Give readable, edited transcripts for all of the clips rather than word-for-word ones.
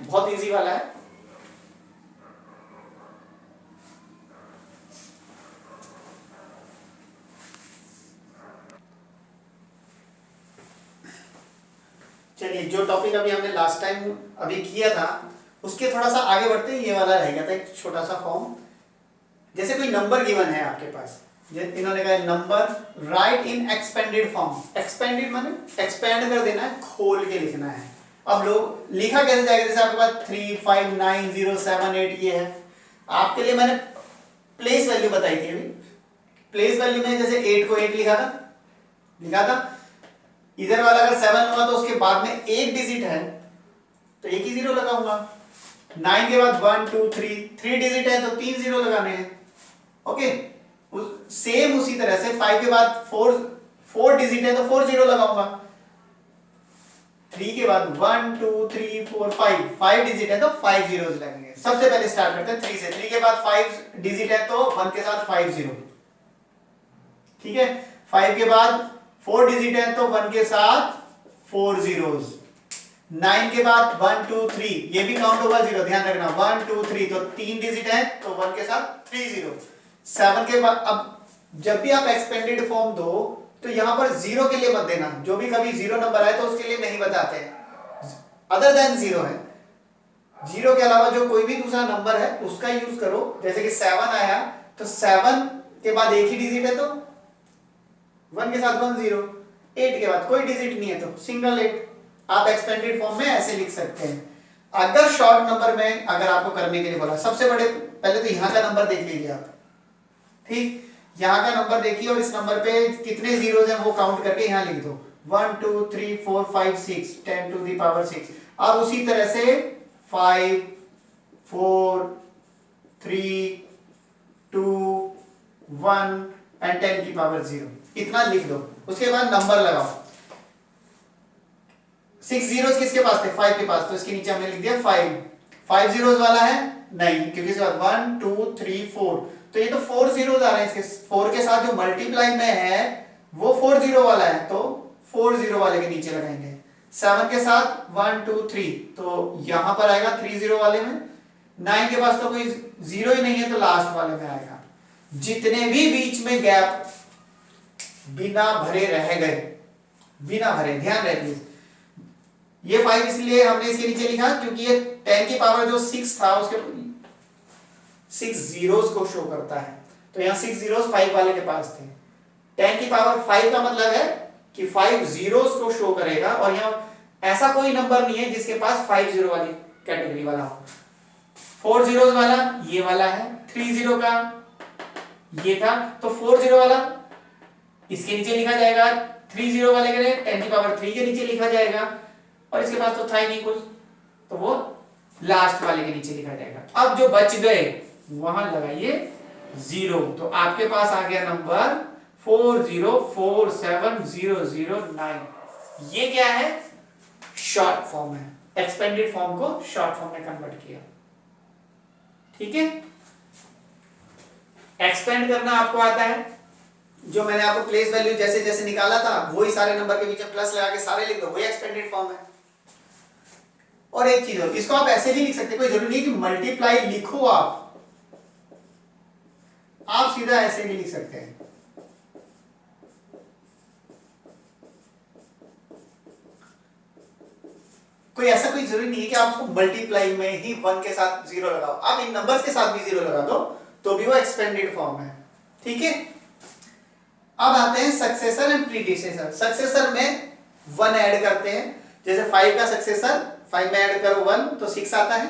बहुत इजी वाला है। चलिए, जो टॉपिक अभी हमने लास्ट टाइम अभी किया था उसके थोड़ा सा आगे बढ़ते हैं। ये वाला रह गया था एक छोटा सा फॉर्म। जैसे कोई नंबर गिवन है आपके पास, इन्होंने कहा नंबर राइट इन एक्सपेंडेड फॉर्म। एक्सपेंडेड माने एक्सपेंड कर देना है, खोल के लिखना है। अब लोग लिखा कैसे जाएगा? जैसे आपके पास 3 5 9 0 7 8 ये है। आपके लिए मैंने प्लेस वैल्यू बताई थी अभी। प्लेस वैल्यू में जैसे 8 को 8 लिखा था। इधर वाला अगर 7 हुआ तो उसके बाद में एक डिजिट है तो एक ही जीरो लगाऊंगा। 9 के बाद 1 2 3 डिजिट है तो 3 जीरो लगाने हैं। ओके, सेम उसी तरह से 5 के बाद 4 डिजिट है तो 4 जीरो लगाऊंगा। 3 के बाद 1 2 3 4 5 डिजिट है तो 5 जीरोस लगेंगे। सबसे पहले स्टार्ट करते हैं 3 से। 3 के बाद 5 डिजिट है तो 1 के साथ 5 जीरो। ठीक है, 5 के बाद 4 डिजिट है तो 1 के साथ 4 जीरोस। 9 के बाद 1 2 3 ये भी काउंट होगा जीरो, ध्यान रखना। 1 2 3 तो 3 डिजिट है तो 1 के साथ 3 जीरो। 7 के बाद अब जब भी आप एक्सपेंडेड फॉर्म दो तो यहां पर जीरो के लिए मत देना। जो भी कभी जीरो नंबर आए तो उसके लिए नहीं बताते हैं, अदर देन जीरो है। जीरो के अलावा जो कोई भी दूसरा नंबर है उसका यूज करो। जैसे कि 7 आया तो 7 के बाद एक ही डिजिट है तो 1 के साथ 1 जीरो। 8 के बाद कोई डिजिट नहीं है तो सिंगल 8। आप एक्सपेंडेड फॉर्म में ऐसे लिख सकते हैं। अगर शॉर्ट नंबर में अगर आपको करने के लिए बोला, सबसे बड़े पहले तो यहां का नंबर देख लीजिए आप। ठीक, यहां का नंबर देखिए और इस नंबर पे कितने जीरोस हैं वो काउंट करके यहां लिख दो। 1 2 3 4 5 6 10 टू द पावर 6। अब उसी तरह से 5 4 3 2 1 एंड 10 की पावर 0 इतना लिख दो। उसके बाद नंबर लगाओ। 6 जीरोस किसके पास थे? 5 के पास, तो इसके नीचे हमने लिख दिया 5 जीरोस वाला है नहीं, क्योंकि इसके बाद 1 2 3 4 तो ये तो 4 जीरोस आ रहे हैं। इसके 4 के साथ जो मल्टीप्लाई में है वो 4 जीरो वाला है तो 4 जीरो वाले के नीचे लगाएंगे। 7 के साथ 1 2 3 तो यहां पर आएगा 3 जीरो वाले में। 9 के पास तो कोई जीरो ही नहीं है तो लास्ट वाले में आएगा। जितने भी बीच में गैप बिना भरे रह गए, बिना भरे, ध्यान रखिए। ये 5 इसलिए हमने इसके नीचे लिखा क्योंकि ये 10 की पावर जो 6 था उसके 6 जीरोस को शो करता है। तो यहां 6 जीरोस 5 वाले के पास थे। 10 की पावर 5 का मतलब है कि 5 जीरोस को शो करेगा और यहां ऐसा कोई नंबर नहीं है जिसके पास 5 जीरो वाली कैटेगरी वाला हो। 4 जीरोस वाला ये वाला है, 3 जीरो का ये था तो 4 जीरो वाला इसके नीचे लिखा जाएगा। 3 जीरो वाले के लिए 10 की पावर 3 के नीचे लिखा जाएगा और इसके पास तो था ही नहीं कुछ तो वो लास्ट वाले के नीचे लिखा जाएगा। अब जो बच गए वहां लगाइए जीरो। तो आपके पास आ गया नंबर 4047009। ये क्या है? शॉर्ट फॉर्म है। एक्सपेंडेड फॉर्म को शॉर्ट फॉर्म में कन्वर्ट किया। ठीक है, एक्सपेंड करना आपको आता है। जो मैंने आपको प्लेस वैल्यू जैसे जैसे निकाला था वही सारे नंबर के बीच में प्लस लगा के सारे लिख दो, वही एक्सपेंडेड फॉर्म है। और एक चीज और, इसको आप ऐसे भी लिख सकते, कोई जरूरी नहीं कि मल्टीप्लाई लिखो आप सीधा ऐसे भी लिख सकते हैं। कोई ऐसा कोई जरूरी नहीं है कि आपको मल्टीप्लाई में ही 1 के साथ 0 लगाओ। आप इन नंबर्स के साथ भी 0 लगा दो तो भी वो एक्सपेंडेड फॉर्म है। ठीक है, अब आते हैं सक्सेसर एंड प्रीडिसेसर। सक्सेसर में 1 ऐड करते हैं। जैसे 5 का सक्सेसर 5 में ऐड करो 1 तो 6 आता है।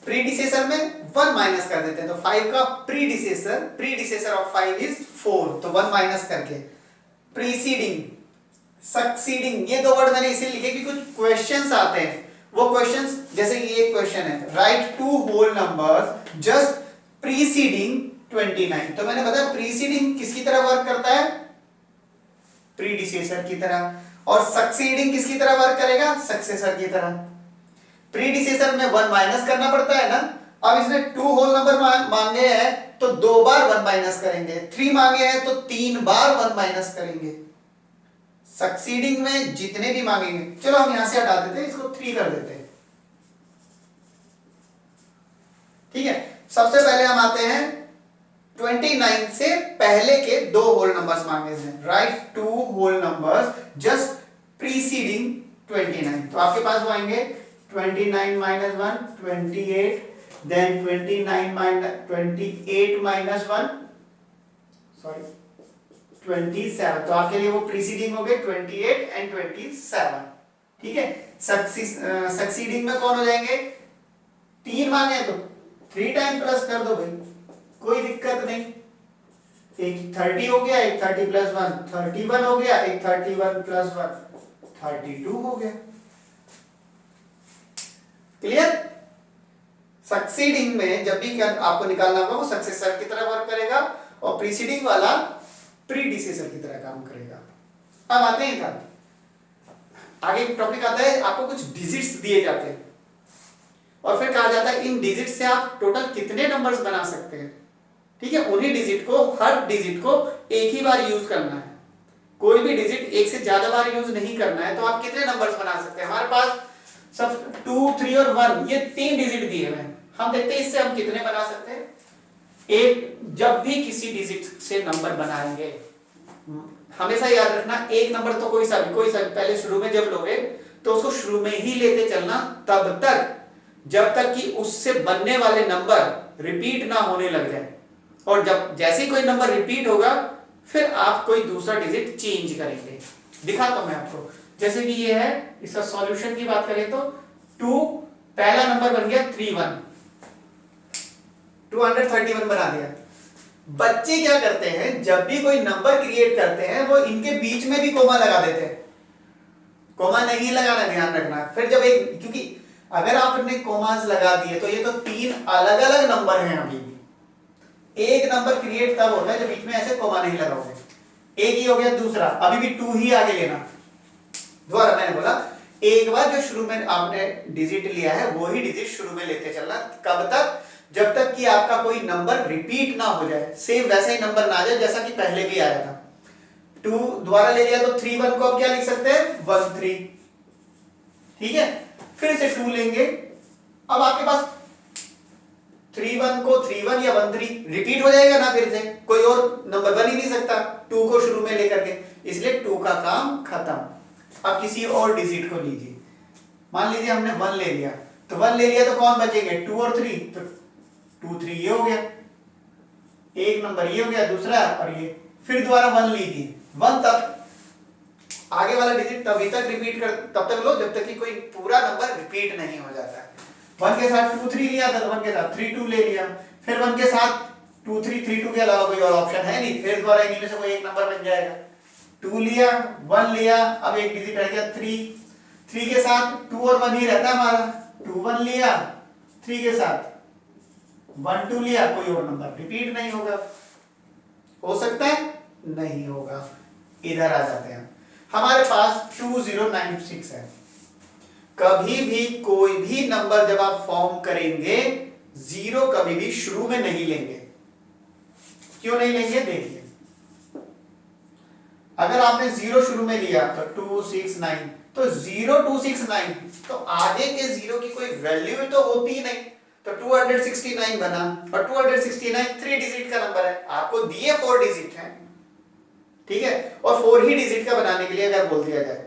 प्रीडिसेसर में 1 माइनस कर देते हैं तो 5 का प्रीडिसेसर ऑफ 5 इज 4 तो 1 माइनस करके। प्रीसीडिंग, सक्सीडिंग, ये दो वर्ड मैंने इसीलिए लिखे कि कुछ क्वेश्चंस आते हैं। वो क्वेश्चंस जैसे ये क्वेश्चन है, write 2 whole numbers just preceding 29। तो मैंने बताया प्रीसीडिंग किसकी तरह वर्क करता है? प्रीडिसेसर की तरह। और सक्सीडिंग किसकी तरह वर्क करेगा? सक्सेसर की तरह। प्रीडिसेसर में 1 माइनस करना पड़ता है ना। अब इसने 2 होल नंबर मांगे हैं तो 2 बार 1 माइनस करेंगे। 3 मांगे हैं तो 3 बार 1 माइनस करेंगे। सक्सीडिंग में जितने भी मांगेंगे, चलो हम यहां से हटा देते हैं, इसको 3 कर देते हैं। ठीक है, सबसे पहले हम आते हैं 29 से पहले के दो होल नंबर्स मांगे हैं। Write two whole numbers just preceding 29। तो आपके पास वो आएंगे 29 minus 1 28, then 29 minus 28 minus 1 sorry 27। तो आपके लिए वो प्रीसीडिंग हो गए 28 एंड 27। ठीक है, सक्सीडिंग में कौन हो जाएंगे, 3 मांगे तो 3 टाइम प्लस कर दो भाई, कोई दिक्कत नहीं। एक 30 हो गया, एक 30 प्लस 1 31 हो गया, एक 31 प्लस 1 32 हो गया। क्लियर। सक्सीडिंग में जब भी आपको निकालना होगा वो सक्सेसर की तरह वर्क करेगा और प्रीसीडिंग वाला प्रीडिसेसर की तरह काम करेगा। अब आते हैं इधर, आगे एक टॉपिक आता है, आपको कुछ डिजिट्स दिए जाते हैं और फिर कहा जाता है इन डिजिट से आप टोटल कितने नंबर्स बना सकते हैं। ठीक है, उन्हीं डिजिट को, हर डिजिट को एक ही बार यूज करना है, कोई भी डिजिट एक से ज्यादा बार यूज नहीं करना है। तो आप कितने नंबर्स बना सकते हैं, हमारे पास सब 2 3 और 1 ये 3 डिजिट दिए हुए हैं। हम देखते हैं इससे हम कितने बना सकते हैं। एक, जब भी किसी डिजिट से नंबर बनाएंगे हमेशा याद रखना, एक नंबर तो कोई सा भी पहले शुरू में जब लोगे तो उसको शुरू में ही लेते चलना, तब तक जब तक कि उससे बनने वाले नंबर रिपीट ना होने लग जाए। और जब जैसे ही कोई नंबर रिपीट होगा फिर आप कोई दूसरा डिजिट चेंज करेंगे। दिखाता हूं मैं आपको, जैसे कि ये है, इसका सॉल्यूशन की बात करें तो 2 पहला नंबर बन गया 31, 231 बना दिया। बच्चे क्या करते हैं, जब भी कोई नंबर क्रिएट करते हैं वो इनके बीच में भी कोमा लगा देते हैं। कोमा नहीं लगाना, ध्यान रखना। फिर जब एक, क्योंकि अगर आपने कोमास लगा दिए तो ये तो 3 अलग अलग नंबर हैं। अभी भी एक नंबर क्रिएट तब होता है जब बीच में ऐसे कोमा नहीं लगाओगे। एक ही हो गया, दूसरा अभी भी 2 ही आगे लेना। दोबारा मैंने बोला, एक बार जो शुरू में आपने डिजिट लिया है वही डिजिट शुरू में लेते चलना। कब तक, जब तक कि आपका कोई नंबर रिपीट ना हो जाए, सेम वैसा ही नंबर ना आ जाए जैसा कि पहले भी आया था। 2 दोबारा ले लिया तो 3 1 को अब क्या लिख सकते हैं 1 3। ठीक है, फिर से 2 लेंगे, अब आपके पास 3 1 को 3 1 या 1 3 रिपीट हो जाएगा ना, फिर से कोई और नंबर बन ही नहीं सकता 2 को शुरू में लेकर के, इसलिए 2 का काम खत्म। अब किसी और डिजिट को लीजिए, मान लीजिए हमने 1 ले लिया, तो 1 ले लिया तो कौन बचेंगे 2 और 3, तो 2 3 ये हो गया, एक नंबर ये हो गया, दूसरा और ये। फिर दोबारा 1 लीजिए, 1 तब आगे वाला डिजिट तभी तक रिपीट कर, तब तक लो जब तक कि कोई पूरा नंबर रिपीट नहीं हो जाता है। 1 के साथ 2 3 लिया था, तो 1 के साथ 3 2 ले लिया, फिर 1 के साथ 2 3 3 2 के अलावा कोई और ऑप्शन है नहीं, फिर दोबारा इनमें से कोई एक नंबर बन जाएगा। 2 लिया, 1 लिया, अब एक डिजिट रह गया 3, 3 के साथ 2 और 1 ही रहता है हमारा, 2 1 लिया, 3 के साथ 1 2 लिया, कोई और नंबर रिपीट नहीं होगा। हो सकता है नहीं होगा। इधर आ जाते हैं, हमारे पास 2096 है। कभी भी कोई भी नंबर जब आप फॉर्म करेंगे, 0 कभी भी शुरू में नहीं लेंगे। क्यों नहीं लेंगे, देखिए, अगर आपने 0 शुरू में लिया तो 269, तो 0269, तो आगे के 0 की कोई वैल्यू तो होती ही नहीं, तो 269 बना, और 269 3 डिजिट का नंबर है, आपको दिए 4 डिजिट हैं। ठीक है, और 4 ही डिजिट का बनाने के लिए अगर बोल दिया जाए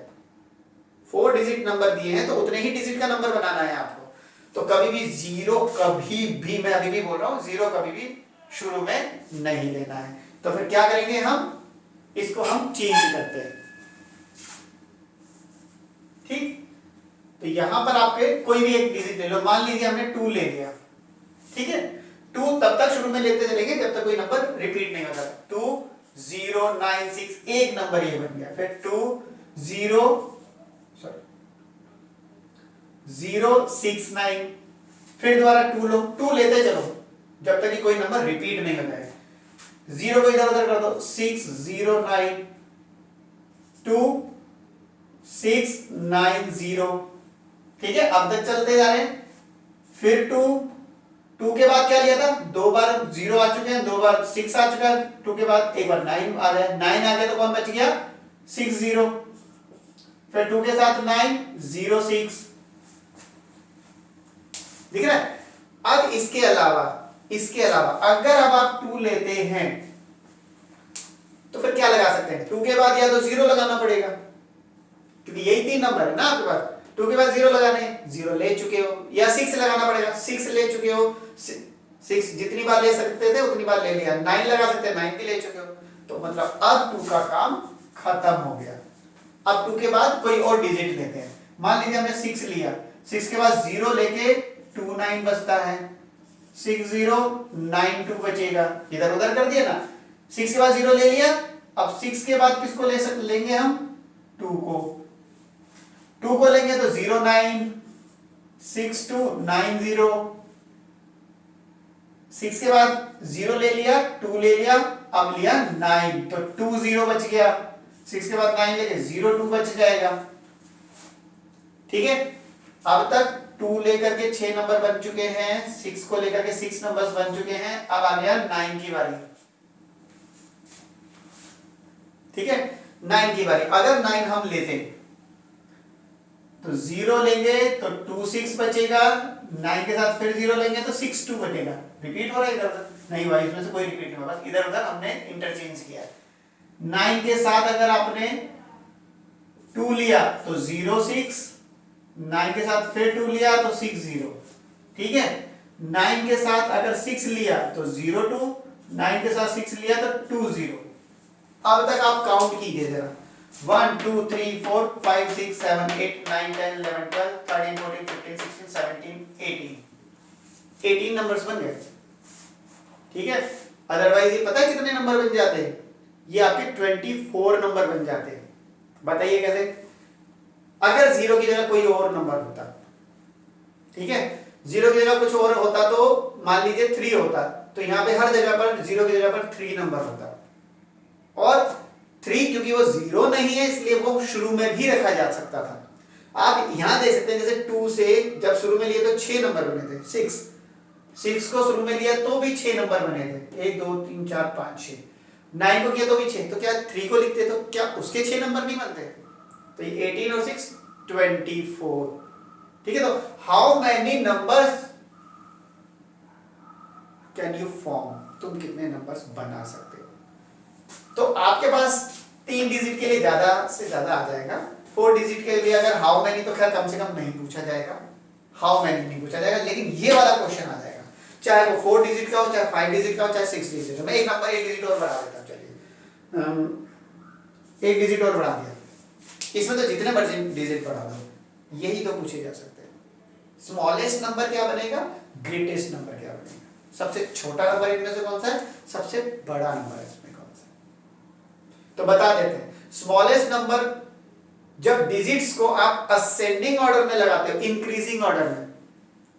4 डिजिट नंबर दिए हैं तो उतने ही डिजिट का नंबर बनाना है आपको। तो कभी भी 0, कभी भी, मैं अभी भी बोल रहा हूं, 0 कभी भी शुरू में नहीं लेना है। तो फिर क्या करेंगे, हम इसको हम चेंज करते हैं। ठीक, तो यहां पर आपके कोई भी एक डिजिट ले लो, मान लीजिए हमने 2 ले लिया। ठीक है, 2 तब तक शुरू में लेते चलेंगे जब तक कोई नंबर रिपीट नहीं होता। 2 0 9 6 एक नंबर ये बन गया, फिर 2 0 6 9, फिर दोबारा 2 लो, 2 लेते चलो जब तक कि कोई नंबर रिपीट नहीं हो जाए। 0 को इधर उधर कर दो, 6 0 9 2 6 9 0। ठीक है, अब तक चलते जा रहे हैं। फिर 2 के बाद क्या लिया था, 2 बार 0 आ चुके हैं, 2 बार 6 आ चुका है, 2 के बाद एक बार 9 आ गया, 9 आ गया तो कौन बच गया 6 0, फिर 2 के साथ 9 0 6। दिख रहा है। अब इसके अलावा अगर अब आप 2 लेते हैं तो फिर क्या लगा सकते हैं? 2 के बाद या तो 0 लगाना पड़ेगा, क्योंकि यही 3 नंबर है ना आपके पास। 2 के बाद 0 लगाने हैं, 0 ले चुके हो, या 6 लगाना पड़ेगा, 6 ले चुके हो, 6 जितनी बार ले सकते थे उतनी बार ले लिया। 9 लगा सकते हैं, 9 भी ले चुके हो, तो मतलब अब 2 का काम खत्म हो गया। अब 2 के बाद कोई और डिजिट लेते हैं। मान लीजिए हमने 6 लिया, 6 के बाद 0 लेके 2 9 बचता है, 6 0 9 2 बचेगा, इधर उधर कर दिया ना। 6 के बाद 0 ले लिया, अब 6 के बाद किसको लेंगे हम? 2 को। 2 को लेंगे तो 0 9 6 2 9 0। 6 के बाद 0 ले लिया, 2 ले लिया, अब लिया 9, तो 2 0 बच गया। 6 के बाद 9 लेके 0 2 बच जाएगा। ठीक है, अब तक 2 लेकर के 6 नंबर बन चुके हैं, 6 को लेकर के 6 नंबर्स बन चुके हैं। अब आ गया 9 की बारी। ठीक है, 9 की बारी। अगर 9 हम लेते तो 0 लेंगे तो 2 6 बचेगा, 9 के साथ फिर 0 लेंगे तो 6 2 बचेगा। रिपीट हो रहा है इधर उधर? नहीं हुआ, इसमें से कोई रिपीट नहीं हुआ, बस इधर उधर हमने इंटरचेंज किया। 9 के साथ अगर आपने 2 लिया तो 0 6, 9 के साथ फिर 2 लिया तो 6 0। ठीक है, 9 के साथ अगर 6 लिया तो 0 2, 9 के साथ 6 लिया तो 2 0। अब तक आप काउंट कीजिए जरा, 1 2 3 4 5 6 7 8 9 10 11 12 13 14 15 16 17 18 नंबर्स बन गए। ठीक है, अदरवाइज ये पता है कितने नंबर बन जाते हैं? ये आपके 24 नंबर बन जाते हैं। बताइए कैसे? अगर 0 की जगह कोई और नंबर होता, ठीक है, 0 की जगह कुछ और होता तो मान लीजिए 3 होता, तो यहां पे हर जगह पर 0 की जगह पर 3 नंबर होता। और 3 क्योंकि वो 0 नहीं है इसलिए वो शुरू में भी रखा जा सकता था। आप यहां देख सकते हैं, जैसे 2 से जब शुरू में लिए तो 6 नंबर बने थे, 6 को शुरू में लिया तो भी 6 नंबर बने थे, 1 2 3 4 5 6। 9 को किया तो भी 6, तो क्या 3 को लिखते तो क्या उसके 6 नंबर नहीं बनते? तो ये 18 और 6 24। ठीक है, तो how many numbers can you form? तुम कितने नंबर्स बना सकते हो? तो आपके पास 3 डिजिट के लिए ज्यादा से ज्यादा आ जाएगा। 4 डिजिट के लिए अगर हाउ मैनी तो खैर कम से कम नहीं पूछा जाएगा, हाउ मैनी नहीं पूछा जाएगा, लेकिन ये वाला क्वेश्चन आ जाएगा, चाहे वो 4 डिजिट का हो, चाहे 5 डिजिट का हो, चाहे 6 डिजिट का। मैं एक नंबर 1 डिजिट और बढ़ा देता हूं, चलिए 1 डिजिट और बढ़ा दिया। इसमें तो जितने मर्जी डिजिट बढ़ा दो, यही तो पूछे जा सकते हैं। स्मॉलेस्ट नंबर क्या बनेगा, ग्रेटेस्ट नंबर क्या बनेगा, सबसे छोटा नंबर इनमें से कौन सा है, सबसे बड़ा नंबर इसमें कौन सा है? तो बता देते हैं, स्मॉलेस्ट नंबर जब डिजिट्स को आप असेंडिंग ऑर्डर में लगाते हो, इंक्रीजिंग ऑर्डर में,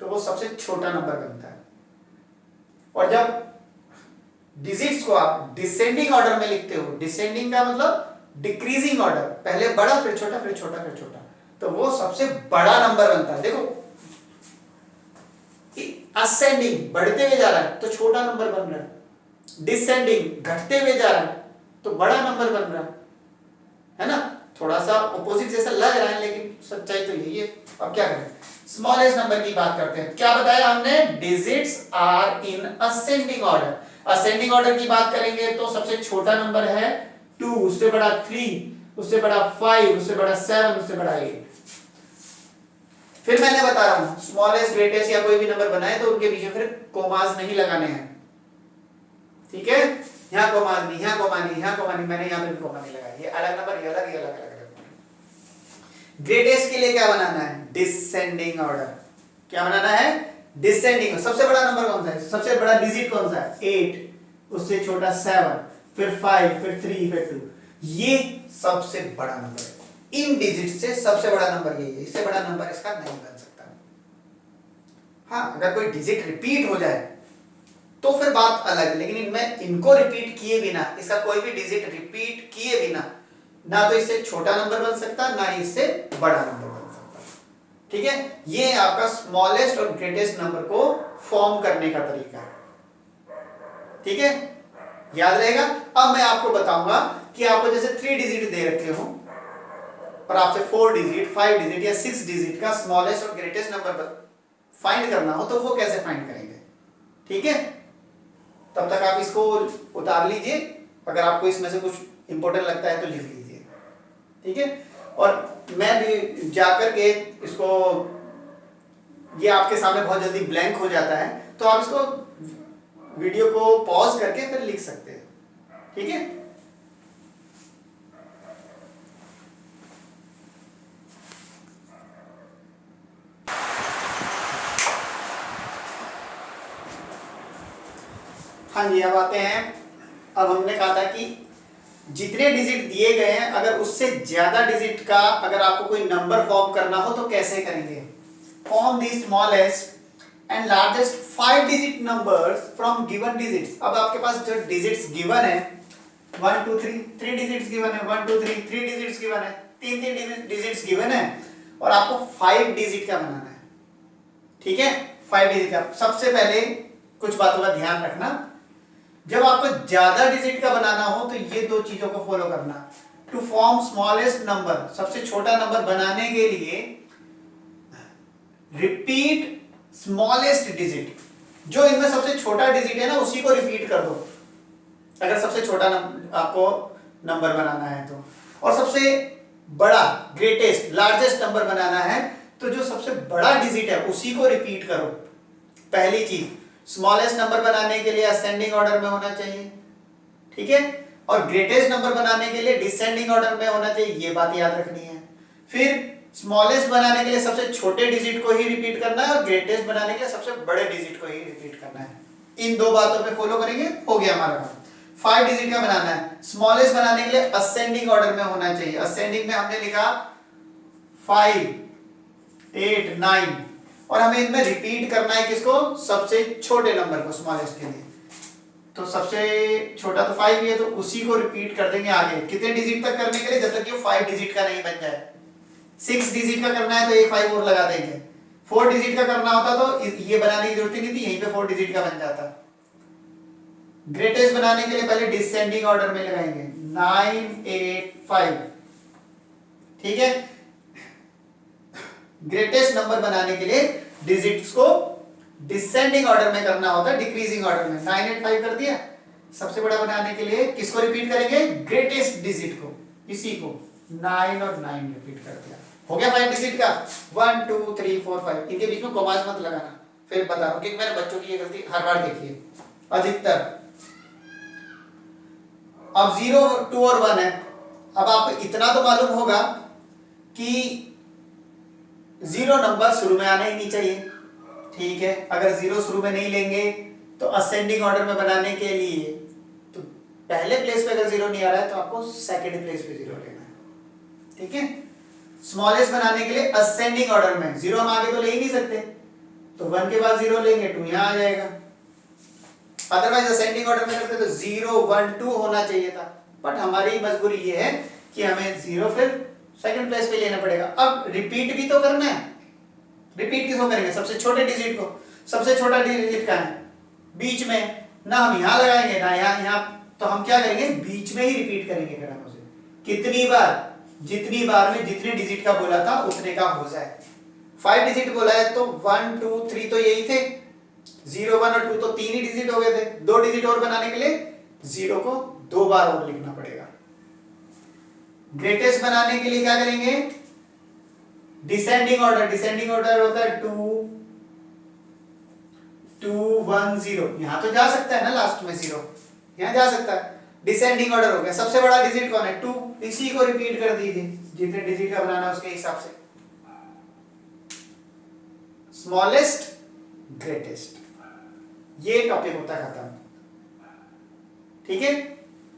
तो वो सबसे छोटा नंबर बनता है। और जब डिजिट्स को आप डिसेंडिंग ऑर्डर में लिखते हो, डिसेंडिंग का मतलब डिक्रीजिंग ऑर्डर, पहले बड़ा फिर छोटा फिर छोटा फिर छोटा, तो वो सबसे बड़ा नंबर बनता है। देखो असेंडिंग बढ़ते हुए जा रहा है तो छोटा नंबर बन रहा है, डिसेंडिंग घटते हुए जा रहा है तो बड़ा नंबर बन रहा है ना। थोड़ा सा ऑपोजिट जैसा लग रहा है लेकिन सच्चाई तो यही है। अब क्या करें, स्मॉलेस्ट नंबर की बात करते हैं। क्या बताया हमने, digits are in ascending order. Ascending order की बात करेंगे तो सबसे छोटा नंबर है 2, उससे बड़ा 3, उससे बड़ा 5, उससे बड़ा 7, उससे बड़ा 8। फिर मैंने बता रहा हूं, स्मॉलेस्ट ग्रेटेस्ट या कोई भी नंबर बनाए तो उनके पीछे फिर कोमास नहीं लगाने हैं। ठीक है, यहां कोमा नहीं, यहां कोमा नहीं, यहां कोमा नहीं, मैंने यहां पे भी कोमा नहीं लगाया। ये अलग नंबर, ये अलग, ये अलग अलग। ग्रेटेस्ट के लिए क्या बनाना है, डिसेंडिंग ऑर्डर। क्या बनाना है, डिसेंडिंग। सबसे बड़ा नंबर कौन सा है, सबसे बड़ा डिजिट कौन सा है, 8, उससे छोटा 7, फिर 5, फिर 3, फिर 2। ये सबसे बड़ा नंबर है। इन डिजिट से सबसे बड़ा नंबर यही है, इससे बड़ा नंबर इसका नहीं बन सकता। हाँ, अगर कोई डिजिट रिपीट हो जाए तो फिर बात अलग है, लेकिन इनमें इनको रिपीट किए बिना, इसका कोई भी डिजिट रिपीट किए बिना, ना तो इससे छोटा नंबर बन सकता, ना ही इससे बड़ा नंबर बन सकता। ठीक है, ये आपका स्मॉलेस्ट और ग्रेटेस्ट नंबर को फॉर्म करने का तरीका है। ठीक है, याद रहेगा। अब मैं आपको बताऊंगा कि आपको जैसे 3 डिजिट दे रखे हो और आपसे 4 डिजिट, 5 डिजिट या 6 डिजिट का स्मॉलेस्ट और ग्रेटेस्ट नंबर फाइंड करना हो तो वो कैसे फाइंड करेंगे। ठीक है, तब तक आप इसको उतार लीजिए, अगर आपको इसमें से कुछ इंपॉर्टेंट लगता है तो लिख लीजिए। ठीक है, और मैं भी जाकर के इसको, ये आपके सामने बहुत जल्दी ब्लैंक हो जाता है तो आप इसको वीडियो को पॉज करके फिर लिख सकते हैं। ठीक है, हाँ जी, अब आते हैं। अब हमने कहा था कि जितने डिजिट दिए गए हैं अगर उससे ज्यादा डिजिट का अगर आपको कोई नंबर फॉर्म करना हो तो कैसे करेंगे। Form the smallest and largest 5 digit numbers from given digits. अब आपके पास जो डिजिट्स गिवन है 1 2 3 3 डिजिट्स गिवन है, 1 2 3 3 डिजिट्स गिवन है, 3 डिजिट्स गिवन है और आपको 5 डिजिट का बनाना है। ठीक है, 5 डिजिट का। सबसे पहले कुछ बातों का ध्यान रखना, जब आपको ज्यादा डिजिट का बनाना हो तो ये दो चीजों को फॉलो करना। टू फॉर्म स्मॉलेस्ट नंबर, सबसे छोटा नंबर बनाने के लिए रिपीट स्मॉलेस्ट डिजिट, जो इनमें सबसे छोटा डिजिट है ना उसी को रिपीट कर दो अगर सबसे छोटा आपको नंबर बनाना है तो। और सबसे बड़ा ग्रेटेस्ट लार्जेस्ट नंबर बनाना है तो जो सबसे बड़ा डिजिट है उसी को रिपीट करो। पहली चीज, स्मॉलेस्ट नंबर बनाने के लिए असेंडिंग ऑर्डर में होना चाहिए। ठीक है, और ग्रेटेस्ट नंबर बनाने के लिए डिसेंडिंग ऑर्डर में होना चाहिए, ये बात याद रखनी है। फिर स्मॉलेस्ट बनाने के लिए सबसे छोटे डिजिट को ही रिपीट करना है और ग्रेटेस्ट बनाने के लिए सबसे बड़े डिजिट को ही रिपीट करना है। इन दो बातों पे फॉलो करेंगे, हो गया हमारा काम। 5 डिजिट का बनाना है। स्मॉलेस्ट बनाने के लिए असेंडिंग ऑर्डर में होना चाहिए। असेंडिंग में हमने लिखा 5 8 9 और हमें इनमें रिपीट करना है किसको, सबसे छोटे नंबर को स्मॉलेस्ट के लिए। तो सबसे छोटा तो 5 ही है तो उसी को रिपीट कर देंगे आगे। कितने डिजिट तक करने के लिए, जब तक कि 5 डिजिट का नहीं बन जाए। 6 डिजिट का करना है तो एक 5 और लगा देंगे। 4 डिजिट का करना होता तो ये बनाने की जरूरत ही नहीं थी, यहीं पे 4 डिजिट का बन जाता। ग्रेटेस्ट बनाने के लिए पहले डिसेंडिंग ऑर्डर में लगाएंगे 9 8 5। ठीक है, ग्रेटेस्ट नंबर बनाने के लिए डिजिट्स को डिसेंडिंग ऑर्डर में करना होता है, डिक्रीजिंग ऑर्डर में। 9 8 5 कर दिया। सबसे बड़ा बनाने के लिए किसको रिपीट करेंगे, ग्रेटेस्ट डिजिट को, इसी को 9 और 9 रिपीट कर दिया। हो गया 5 डिजिट का। 1 2 3 4 5। इनके बीच में कोमास मत लगाना, फिर बता रहा हूं क्योंकि मैंने बच्चों की ये गलती हर बार देखी है अधिकतर। अब 0 2 और 1 है। अब आपको इतना तो मालूम होगा कि 0 नंबर शुरू में आना ही नहीं चाहिए। ठीक है, अगर 0 शुरू में नहीं लेंगे तो असेंडिंग ऑर्डर में बनाने के लिए तो पहले प्लेस पे अगर 0 नहीं आ रहा है तो आपको सेकंड प्लेस पे 0 लेना है। ठीक है, स्मॉलेस्ट बनाने के लिए असेंडिंग ऑर्डर में 0 हम आगे तो ले ही नहीं सकते तो 1 के बाद 0 लेंगे 2 यहां आ जाएगा। अदरवाइज असेंडिंग ऑर्डर में करते तो 0 1 2 होना चाहिए था, बट हमारी मजबूरी ये है कि हमें 0 फिर सेकंड प्लेस पे लेना पड़ेगा। अब रिपीट भी तो करना है। रिपीट किसको करेंगे, सबसे छोटे डिजिट को। सबसे छोटा डिजिट कहां है, बीच में। ना हम यहां लगाएंगे ना यहां, तो हम क्या करेंगे, बीच में ही रिपीट करेंगे क्रम से। कितनी बार, जितनी बार में जितने डिजिट का बोला था उतने का हो जाए। 5 डिजिट बोला है तो 1 2 3 तो यही थे, 0 1 और 2 तो 3 ही डिजिट हो गए थे। 2 डिजिट और बनाने के लिए 0 को 2 बार और लिखना पड़ेगा। ग्रेटेस्ट बनाने के लिए क्या करेंगे, डिसेंडिंग ऑर्डर होता है 2 2 1 0। यहां तो जा सकता है ना, लास्ट में 0 यहां जा सकता है। डिसेंडिंग ऑर्डर हो गया। सबसे बड़ा डिजिट कौन है, 2, इसी को रिपीट कर दीजिए जितने डिजिट का बनाना है उसके हिसाब से। स्मॉलेस्ट ग्रेटेस्ट, ये टॉपिक होता है खत्म। ठीक है,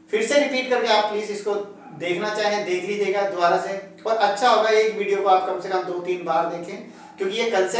फिर से रिपीट करके आप प्लीज इसको देखना चाहें देख लीजिएगा दोबारा से, और अच्छा होगा एक वीडियो को आप कम से कम 2 3 बार देखें क्योंकि ये कंसेप्ट